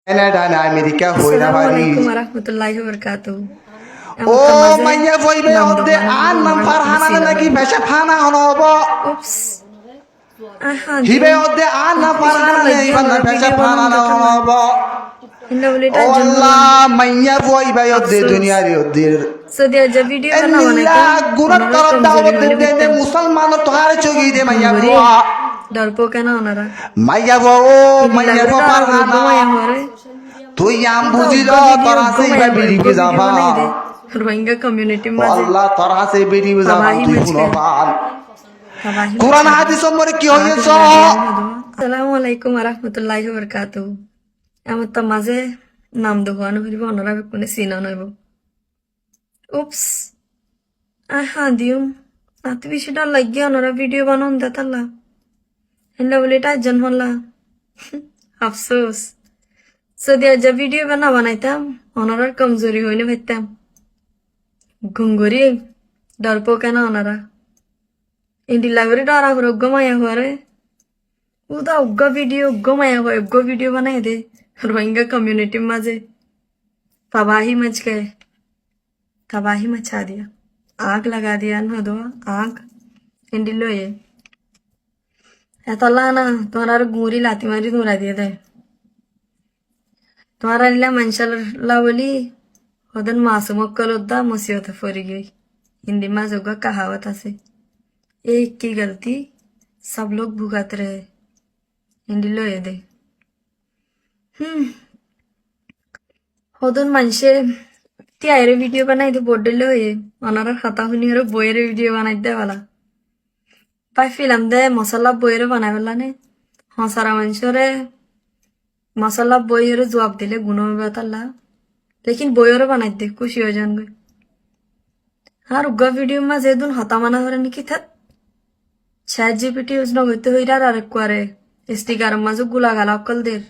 Canada না America হইরা আসসালামু পারি আলাইকুম ওয়া রাহমাতুল্লাহি ওয়া বারাকাতুহু। ও মাইয়া বইবে ওদে আর নাম ফারহানা নাকি বেশে ফানা হনব উপস আহা দিও হিবে ওদে আর নাম ফারহানা নেই বান্দা বেশে ফানা না হনব ইন্না বলিটা ও জন্য আল্লাহ মাইয়া বইবে ওদে দুনিয়ার ওদে সৌদি যে ভিডিও বানা এল্লা বানাইতাম গুনাহ ওনারা তরফ কমজোরি দাওয়াত হইলে দে হইতাম মুসলমান তোহার চগি দে মাইয়া হঙ্গরি বুয়া ডরপো কেন ওনারা মাইয়া বো মাইয়া বো ফারহানা ঘুমায়া হরে তুই আম বুঝিল তোর আছে বিড়ি যাবা রোহিঙ্গা কমিউনিটি মাঝে আল্লাহ তোর আছে বিড়ি যাবা তাবাহি তুই মচকে গুণবান তাবাহি কোরআন হাদিস মরে কি হইছ আসসালামু আলাইকুম ওয়া রাহমাতুল্লাহি ওয়া বারাকাতুহু। আমার তো মাঝে নাম দোকান হইব ওনারা কোনে সিনা নইব উপস আহা দিউম আতে বেশি ডর লাগিয়া ওনারা ভিডিও বানান দেতাল্লা হেন্ডা বলে এটা জন্মলা আফসোস সৌদি যা ভিডিও বানাইতাম ওনারার কমজোরি হইলে ভাইতাম ঘুঙ্গুরি ডরপো কেন ওনারা ইন্ডিলা করে ডরা করে উগ্গ মায়া হরে উদা উগ্গ মায়া হয় উগ্গ ভিডিও বানাই দে रोहिंगा कम्युनिटी माजे तबाही मच गए तबाही मचा दिया आग लगा दिया ना दो आग इंडिलो ये ऐतला ना तुम्हारा गुरी लाती मारी दूरा दिए दे तुम्हारा नीला मंशला बोली उधर मासूम कल उदा मुसीबत फरी गई हिंदी में जोगा कहावत से एक की गलती सब लोग भुगत रहे इंडिलो ये दे হদন মানুষে তিয়ারে ভিডিও বানাই দে বডলে হয়ে ওনারা খাতা শুনি আর বইয়ের ভিডিও বানাই দে বলা পাই ফিলাম দে মশলা বইয়ের বানাই পেলা নে হসারা মানুষরে মশলা বইয়ের জবাব দিলে গুণ বেতাল্লা লেকিন বইয়েরও বানাই দে খুশি হয়ে যান গই আর উগা ভিডিও মা যেদিন হতা মানা করে নাকি থাক চ্যাট জিপিটি ইউজ নগরতে হইরা আর এক করে স্টিকার মাঝে গুলা গালা অকল দের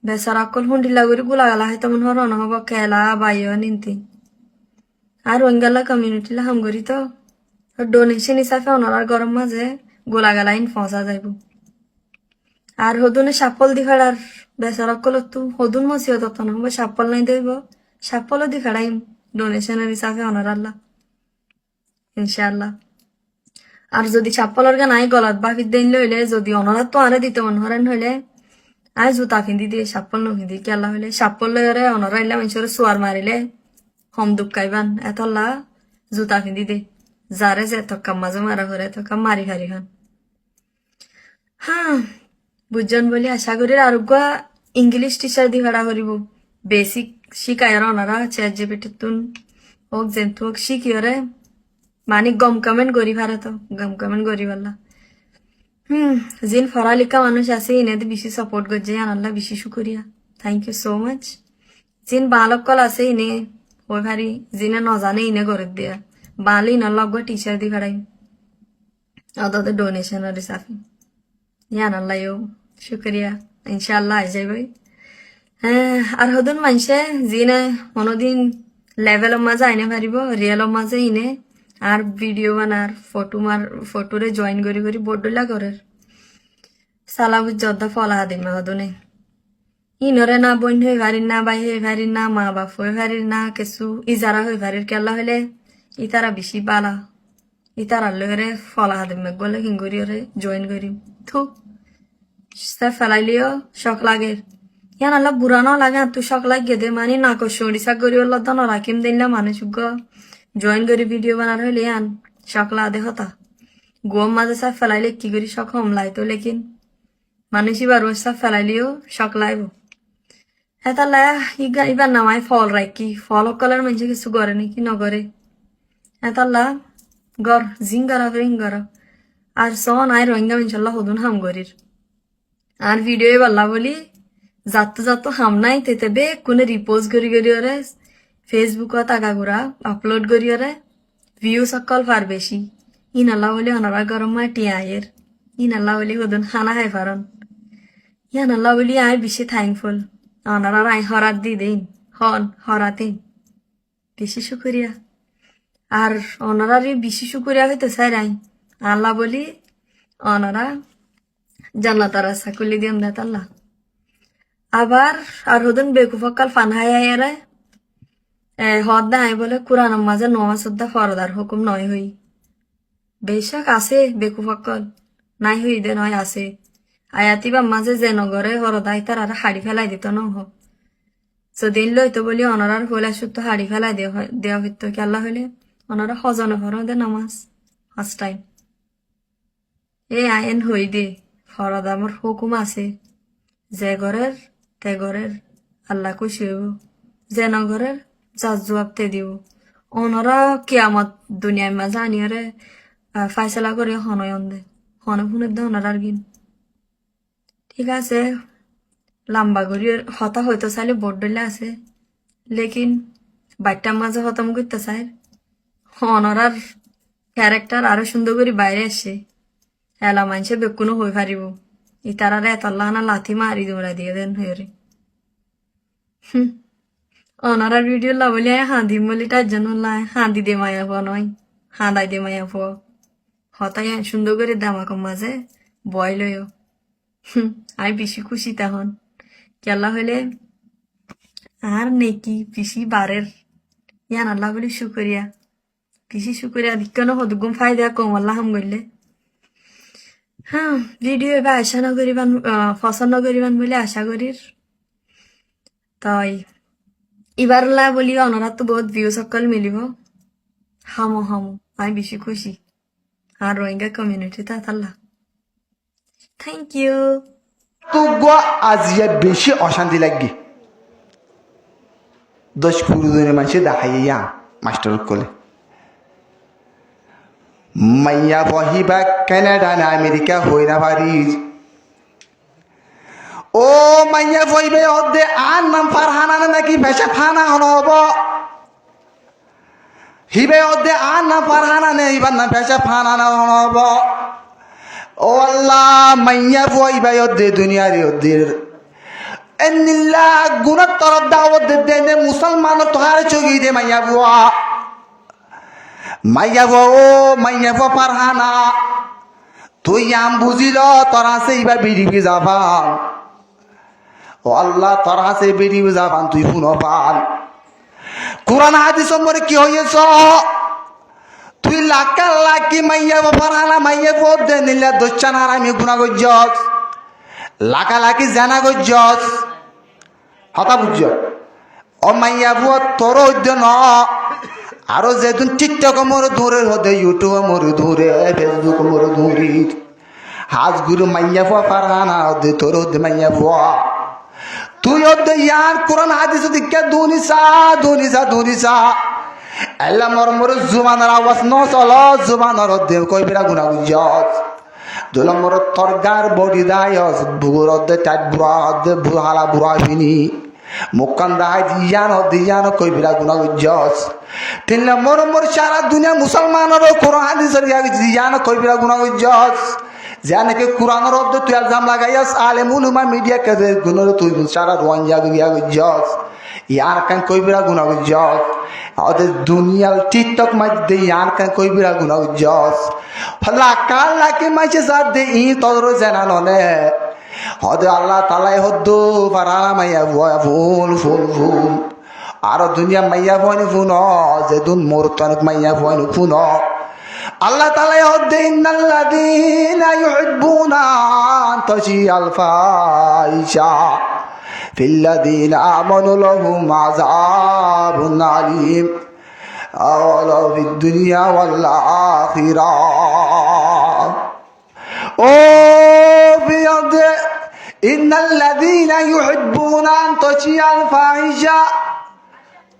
বেচারা অকল হুন্ডিলা করে গুলা গালা হয় তেমন হর নহব খেলা বাইও নিন্তি আর রোহিঙ্গালা কমিউনিটিলা হামগরি তো ডোনেশন হিসাবে ওনার গরম মাঝে গোলা গালা ইন ফসা যাইব আর হদুনে সাপল দি ফেড়ার বেচারা অকল তু হদুন মসিও তত নহব সাপল নাই দেব সাপলও দি ফেড়াইম ডোনেশনের হিসাবে ওনার আল্লাহ ইনশাআল্লাহ আর যদি সাপলের গান আই গলাত বাফির দিন লইলে যদি ওনারা তো আরে দিতে মন হরেন হইলে আই জুতা ফিন্দি দিয়ে সাপল নফিন্দি কেলা হইলে সাপল লইরে অনরা ইলা মানুষের সোয়ার মারিলে হম দুঃখাইবান এতলা জুতা ফিন্দি দে যারে যে এতকাম মাঝে মারা করে এতকাম মারি হারি খান হ্যাঁ বুঝজন বলি আশা করি আরোগ্য ইংলিশ টিচার দি ভাড়া করিব বেসিক শিকায় ওনারা চ্যাট জিপিটি তুন হোক জেন্তু হোক শিখিয়রে মানে গম কমেন্ট করি ভাড়া তো গম কমেন্ট করি বললা জিন পড়ালেখা মানুষ আছে ইনাদের বেশি সাপোর্ট করছে আনাল্লাহ বেশি শুকরিয়া থ্যাংক ইউ সো মাচ জিন বালকল আছে ইনে ওই ভারি জিনে নজানে ইনে করে দিয়া বালি নলগ টিচার দি ভাড়াই ওদের ডোনেশনের হিসাবে আনাল্লাহ শুকরিয়া ইনশাআল্লাহ আই যাইবই হ্যাঁ আর হদুন মানুষে জিনে কোনোদিন লেভেলের মাঝে আইনে পারিব রিয়েলের মাঝে ইনে আর ভিডিও বানার ফটোরে জয়েন করি বডলা করে সালাবু যদ্দা ফলা দিমা হদনে ইনরে না বইন হয়ে ভারির না বাই হয়ে ভারির না মা বাপ হয়ে ভারির না কিছু ইজারা হয়ে ভারির কেলা হইলে ইতারা বেশি বালা ইতারা লহরে ফলা দিমা গলে হিঙ্গরি ওরে জয়েন করি থু সে ফেলাইলিও শখ লাগে ইয়ান আল্লাহ বুড়া না লাগে তুই শখ লাগে দে মানে না করিসা করি ওল্লা দন রাখিম দিন মানুষ জয়েন করি ভিডিও বানার হইলে আন সকলা দে হতা গোম মাঝে সব ফেলাইলে কি করি শখ হমলাই তো লেকিন মানুষই বার সব ফেলাইলেও শখ লাইব হেতালা ইবার নামায় ফল রাখি ফল কলার মানুষ কিছু করে নাকি নগরে হেতাল্লা গর জিং গরা ফিং গরা আর সন আয় রোহিঙ্গা ইনশাল্লাহ হদুন হাম গরির আর ভিডিও বললা বলি যাত হাম নাই তেতে বে কোনে রিপোজ করি ওরে ফেসবুকত আগাগুড়া আপলোড করিয়রে ভিউ সকল ফার বেশি ইনাল্লা বলি অনারা গরম মা টিয়ায়ের ইনাল্লা বলি হদুন খানা হাই ফারন ইয়ানাল্লা বলি আয় বেশি থ্যাঙ্কফুল অনারা আই হরাত দি দেন হরাতে বেশি শুকরিয়া আর অনারার বেশি শুকরিয়া হইতে চাই রাই আল্লাহ বলি অনারা জান্নাতার আশা করলি দিন দেত আল্লাহ আবার আর হদন বেকুফকাল ফান হাই আয়ারে হদ নাই বলে কোরআনের মাঝে নমাজ উদ্দা ফরদার হুকুম নয় হই বেশক আছে বেকুফকাল নাই হই দে নয় আছে আয়াতি বা মাঝে যে নগরে হরদাই তার আর হাড়ি ফেলাই দিত ন হোক যদিন লইতো বলি অনরার হলে শুদ্ধ হাড়ি ফেলাই দেওয়া হইতো কি আল্লাহ হইলে অনরা হজনে হর দে নামাজ ফার্স্ট টাইম এ আইন হই দে ফরদ আমার হুকুম আছে যে ঘরের তে ঘরের আল্লাহ খুশি হইব যে নগরের যা জবাব তে দিব অনরা কিয়ামত দুনিয়ার মাঝে আনিয়ারে ফাইসলা করে হনয়ন দে হনে ফুনের দে অনরার গিন ঠিক আছে লম্বা করিয়ে হতা হইতো চাইলে বোর্ড ডলে আছে লেকিন বাচ্চার মাঝে হতাম করতে চাই অনরার ক্যারেক্টার আরো সুন্দর করে বাইরে আসে এলা মানুষে বেকুনো হয়ে পারিব ইতারা এতল্লাহ না লাথি মারি দৌড়া দিয়ে দেন হয়ে অনারার ভিডিও লাবলি হাঁদিম বলি তার জন্য লাই হাঁদি দে মায়া পো নয় হাঁদাই দে মায়া পো হতাই সুন্দর করে দামাকম মাঝে বয় লয় আমি বেশি খুশি তখন কেলা হইলে আর নেকি পিসি বারের ইয়ান আল্লাহ বলি শুকরিয়া পিসি শুকরিয়া দিক্কনো হদুগুম ফায়দা কম আল্লাহ হাম গইলে হ্যাঁ ভিডিও এবার আশা নগরিবান পছন্দ করিবান বলে আশা করির তাই এবার লা বলি অনারা তো বহুত ভিউ সকল মিলিব হামো হামো আমি বেশি খুশি আর রোহিঙ্গা কমিউনিটি তা আল্লাহ থ্যাংক ইউ তো আজিয়া বেশি অশান্তি লাগি 10-15 দিনের মানুষে দেখাইয়া মাস্টার কলে মাইয়া বহিবা কানাডা না আমেরিকা হই না পারিস ও মাইয়া বইবে অদে আর নাম ফারহানা নাকি ভেসে ফানা হনব হিবে অদে আর নাম ফারহানা নেই এবার না ভেসে ফানা না হনব ও আল্লাহ মাইয়া বইবে অদে দুনিয়ার অদের এনিল্লা গুণার তরফ দাওয়াত দে মুসলমান তোহার চগি দে মাইয়া বুয়া মাইয়াবো ও মাইয়াবো পারহানা তুই আম বুঝিল তোরা সেইবার বেরিয়ে যাবান ও আল্লাহ তোরা সে বেরিয়ে যাবান তুই শুনো পান কোরআন হাদিস মরে কি হয়েছ তুই লাকা লাকি মাইয়াবো পারহানা মাইয়াবো দে নিলে দোচ্চানার আমি গুণা গজ্জস লাকা লাকি জানা গজ্জস হতা বুঝছ ও মাইয়াবো তোর উদ্য আরো যেদিন টিকটক মোর দূরের হতে ইউটিউব মোর দূরে ফেসবুক মোর দূরে হাজ গুরু মাইয়া ফুয়া ফারহানা হতে তোর হতে মাইয়া ফুয়া তুই হতে ইয়ার কোরআন হাদিস দিকে দুনিসা এলা মোর জুবানের আওয়াজ ন চল জুবানের হতে কই বেড়া গুনা গুজস দুল মোর তরগার বডি দায়স বুগুর হতে টাইট বুড়া হতে বুহালা বুড়া ফিনি মুকান দাই দিয়ান কই বেড়া গুনা গুজস তিনলে মোর সারা দুনিয়া মুসলমানের কোরআন হাদিসের দিয়ান কই বেড়া গুনা গুজস জানে কোরআনের অর্ধ তুই আলজাম লাগাইয়াস আলেমুল উমা মিডিয়া কে গুণর তুই সারা রোয়াঞ্জা গিয়া গুজস ইয়ার কান কই বেড়া গুনা গুজস ওদের দুনিয়ার টিকটক মাঝে ইয়ার কান কই বেড়া গুনা গুজস ফলা কাল লাকে মাঝে সাথ দে ই তোর জানা ননে হদে আল্লাহ তালাই হদ্দু পারানা মাইয়া ফুল আর দুনিয়া মাইয়া ভয়নি ফুন যেদিন মোর তনক মাইয়া ভয়নি ফুন আল্লাহ তালাই হদ্দে ইন্নাল্লাযীনা ইউহিব্বুনা আন তাশিয়াল ফাহিশা ফিল্লাযীনা আমানু লাহুম আযাবুন আলীম আওয়ালা ফিদ দুনিয়া ওয়াল আখিরাহ ও বিয়াদে ইন্নাল্লাযীনা ইউহিব্বুনা আন তাশিয়াল ফাহিশা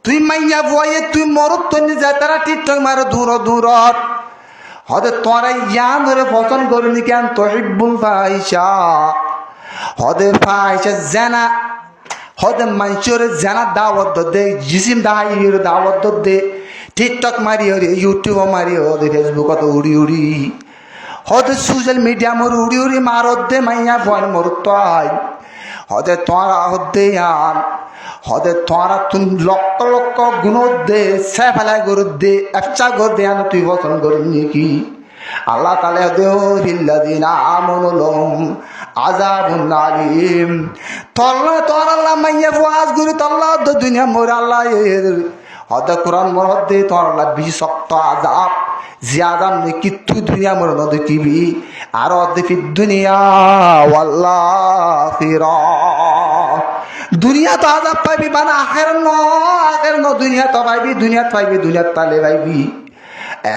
তুই মাইয়া বয়ে তুই মরত তো নিজে তারা টিকটক মারো দূর হদে তোরা ইয়ান ধরে পছন্দ করনি কেন তুহিব্বুল ফাহিশা হদে ফাহিশা জানা হদে মানুষের জানা দাওয়াত দে জিসিম দাহাইয়ের দাওয়াত দে টিকটক মারি হরে ইউটিউব মারি হদে ফেসবুক তো উড়ি হদে সোশ্যাল মিডিয়া মোর উড়ি মারত দে মাইয়া বয় মরত হদে তোরা হদে আন হদে তোরা তুই লক্ষ গুণ দে সে ফেলায় গরু দে একটা গর দে আন তুই বচন করবি কি আল্লাহ তাআলা দে হিল্লাযীনা আমানু লাহুম আযাবুন আলীম তোর আল্লাহ মাইয়া ওয়াজ করি তোল্লা দুনিয়া মোর আল্লাহ হদ কোরআন মোর হদে তোর আল্লাহ বেশি শক্ত আযাব জিয়াদাম নে কিত্তু দুনিয়া মোর ন দেখিবি আর হদে ফি দুনিয়া ওয়াল্লাখিরা দুনিয়া তো আযাব পাইবি বানা আখির ন দুনিয়া তো পাইবি দুনিয়াত পাইলে পাইবি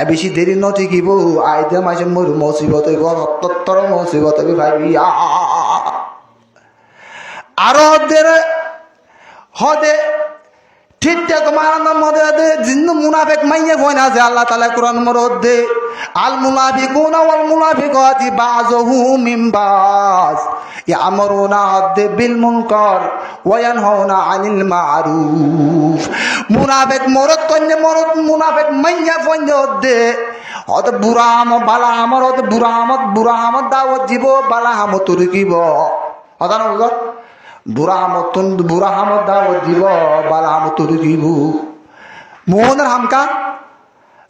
বেশি দেরি ন ঠিকিব আইদে মাসে মোর মুসিবত হইব সত্তর মুসিবত হইবি ভাইবি আরো হদে ঠিক মারানোর মধ্যে জিন্দু মুনাফিক মাইয়ে হয় না যে আল্লাহ তাআলা কোরআন মধ্যে আল মুনাফিকুনা ওয়াল মুনাফিকাতি বাযুহুম মিন বায ইয়ামুরুনা বিল মুনকার ওয়া ইয়ানহাউনা আনিল মারুফ মুনাফিক মরদ কন্যা মরদ মুনাফিক মাইয়া ফন্দে অত বুড়া আম বালা আমার অত বুড়া আমত দাওয়াত দিব বালা আম তুরকিব অদান উগর বুড়া হামত দাওয়াত দিব বালা হাম তুরকিব মোহনের হামকা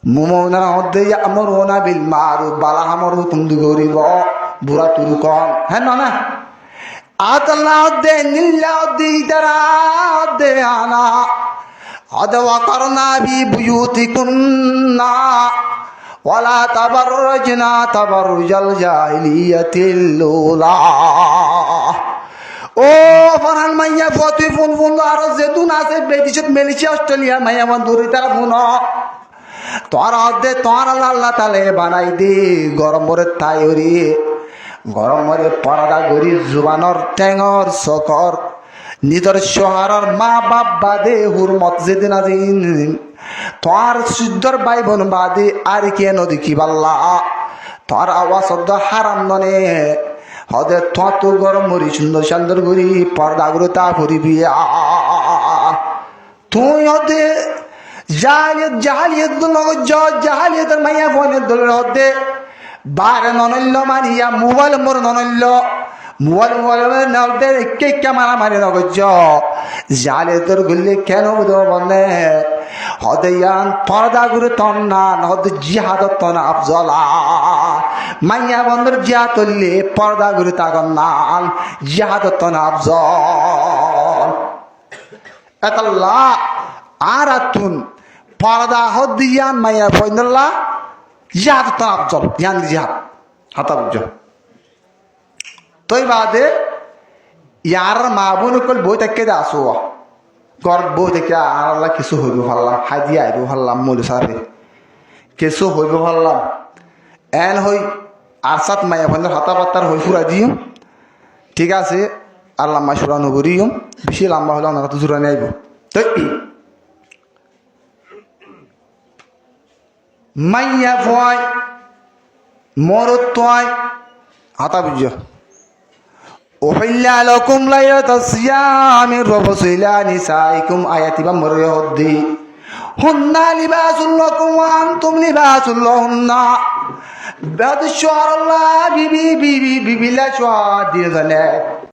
মোহনের মধ্যে ইয়ামুরুনা বিল মারুফ বালা হামর হুকুম করিব বুড়া তুরকন হ্যাঁ না আল্লাহ দে নিল্লা দি তারা দে আনা হদ ওয়াকারনা বি বুয়ুতিকুন্না ওয়ালা তাবাররুজনা তাবাররুজাল জাহিলিয়াতিল উলা ও ফরহান মাইয়া ফতুই ফোন আর যেতুন আছে বিদেশত মালয়েশিয়া অস্ট্রেলিয়া মাইয়া বন্ধুরি তারা ফোন তোর হদে তোর আল্লাহ তাআলা বানাই দে গরমরে তাইরি গরমরে পরদা গরি জুবানর টেঙর চকর নিজের শহরের মা বাপ বাদে হুরমত যেদিন আজিন তোর শুদ্ধর ভাই বোন বাদে আর কে নদী কি বাল্লা তোর আওয়াজ শব্দ হারাম ননে হদে তো গরম মরি সুন্দর গরি পর্দা গুলো তা ভরিবি তুই হদে জাহালিয়তের মাইয়া বোনের দলের হদে বার ননল্য মানিয়া মোবাইল মোর ননল্য মোবাইল নলতে কে মারামারি নগজ জালে তোর গুলি কেন বনে হদয়ান পর্দা গুরু তন্নান হদ জিহাদ তন আফজলা মাইয়া বন্ধুর জিয়া তুললে পর্দা গুরু তাগন্নান জিহাদ তন আফজল এতাল্লাহ আর আতুন পর্দা হদিয়ান মাইয়া বন্ধুল্লাহ জিহাদ তন আফজল ইয়ান জিহাদ হাতা বুঝ তই বাদে ইয়ার মা বোন কল বই থেকে আসো ঘর বই থেকে আল্লাহ কিছু হইব ভাল্লাম হাজিয়া আইব ভাল্লাম মূল সাথে কিছু হইব ভাল্লাম এন হই আর সাত মাইয়া বন্ধুর হাতা পাত্তার হই ফুরা দিও ঠিক আছে আর লাম্বা সুরা নগরিও বেশি লম্বা হলে ওনার তো জোরানি আইব তো মাইয়া ভয় মরত তোয় হাতা বুঝ ওহিল্লা লাকুম লাইলাতাস সিয়ামি রাফাসু ইলা নিসাইকুম আয়াতি বা মরয়দি হুন্না লিবাসুল লাকুম ওয়া আনতুম লিবাসুল লাহুন্না বাদ শারাল্লাহ বিবি লা শাদিদানে